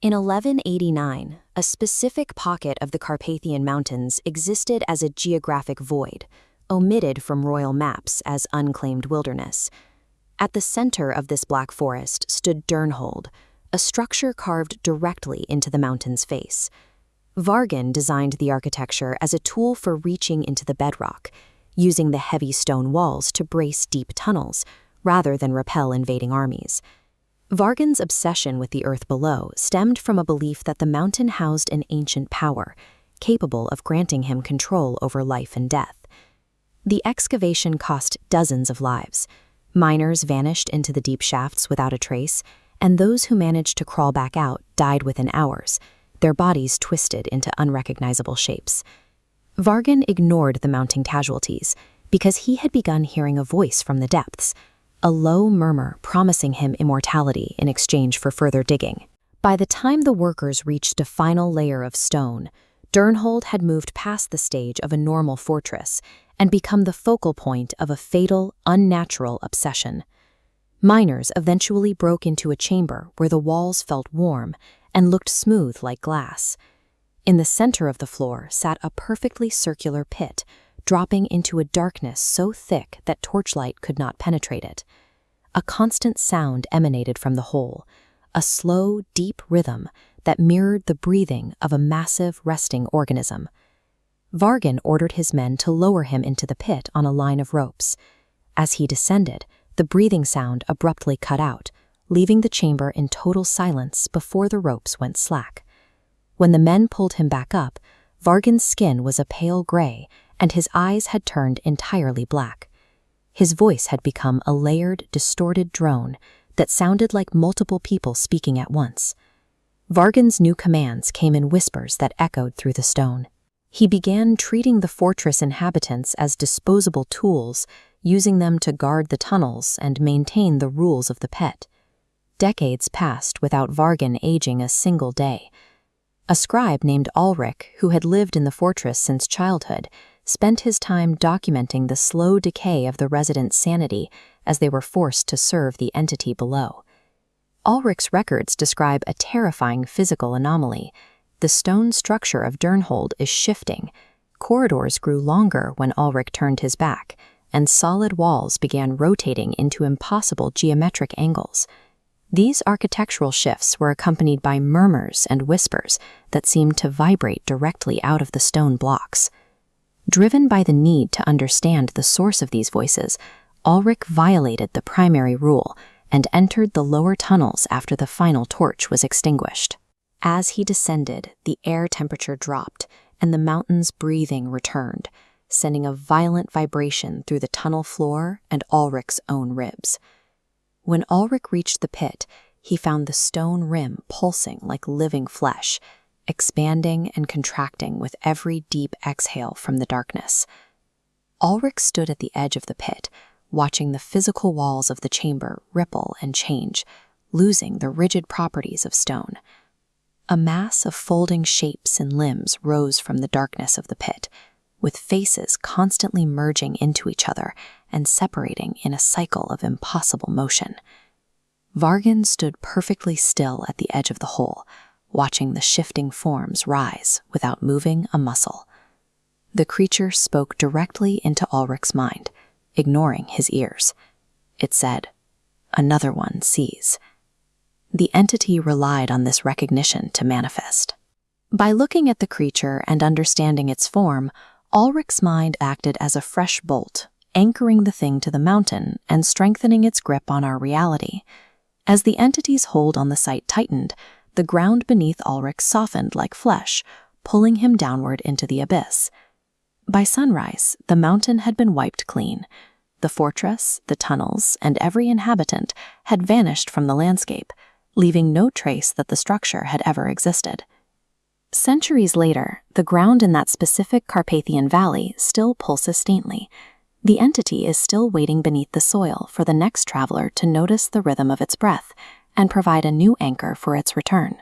In 1189, a specific pocket of the Carpathian Mountains existed as a geographic void, omitted from royal maps as unclaimed wilderness. At the center of this black forest stood Durnholde, a structure carved directly into the mountain's face. Vargan designed the architecture as a tool for reaching into the bedrock, using the heavy stone walls to brace deep tunnels, rather than repel invading armies. Vargan's obsession with the earth below stemmed from a belief that the mountain housed an ancient power, capable of granting him control over life and death. The excavation cost dozens of lives. Miners vanished into the deep shafts without a trace, and those who managed to crawl back out died within hours, their bodies twisted into unrecognizable shapes. Vargan ignored the mounting casualties because he had begun hearing a voice from the depths, a low murmur promising him immortality in exchange for further digging. By the time the workers reached a final layer of stone, Durnholde had moved past the stage of a normal fortress and become the focal point of a fatal, unnatural obsession. Miners eventually broke into a chamber where the walls felt warm and looked smooth like glass. In the center of the floor sat a perfectly circular pit, dropping into a darkness so thick that torchlight could not penetrate it. A constant sound emanated from the hole, a slow, deep rhythm that mirrored the breathing of a massive resting organism. Vargan ordered his men to lower him into the pit on a line of ropes. As he descended, the breathing sound abruptly cut out, leaving the chamber in total silence before the ropes went slack. When the men pulled him back up, Vargan's skin was a pale gray, and his eyes had turned entirely black. His voice had become a layered, distorted drone that sounded like multiple people speaking at once. Vargan's new commands came in whispers that echoed through the stone. He began treating the fortress inhabitants as disposable tools, using them to guard the tunnels and maintain the rules of the pit. Decades passed without Vargan aging a single day. A scribe named Alric, who had lived in the fortress since childhood, spent his time documenting the slow decay of the residents' sanity as they were forced to serve the entity below. Alric's records describe a terrifying physical anomaly. The stone structure of Durnholde is shifting. Corridors grew longer when Alric turned his back, and solid walls began rotating into impossible geometric angles. These architectural shifts were accompanied by murmurs and whispers that seemed to vibrate directly out of the stone blocks. Driven by the need to understand the source of these voices, Alric violated the primary rule and entered the lower tunnels after the final torch was extinguished. As he descended, the air temperature dropped, and the mountain's breathing returned, sending a violent vibration through the tunnel floor and Alric's own ribs. When Alric reached the pit, he found the stone rim pulsing like living flesh, expanding and contracting with every deep exhale from the darkness. Alric stood at the edge of the pit, watching the physical walls of the chamber ripple and change, losing the rigid properties of stone. A mass of folding shapes and limbs rose from the darkness of the pit, with faces constantly merging into each other and separating in a cycle of impossible motion. Vargan stood perfectly still at the edge of the hole, watching the shifting forms rise without moving a muscle. The creature spoke directly into Alric's mind, ignoring his ears. It said, "Another one sees." The entity relied on this recognition to manifest. By looking at the creature and understanding its form, Alric's mind acted as a fresh bolt, anchoring the thing to the mountain and strengthening its grip on our reality. As the entity's hold on the site tightened, the ground beneath Alric softened like flesh, pulling him downward into the abyss. By sunrise, the mountain had been wiped clean. The fortress, the tunnels, and every inhabitant had vanished from the landscape, leaving no trace that the structure had ever existed. Centuries later, the ground in that specific Carpathian valley still pulses faintly. The entity is still waiting beneath the soil for the next traveler to notice the rhythm of its breath and provide a new anchor for its return.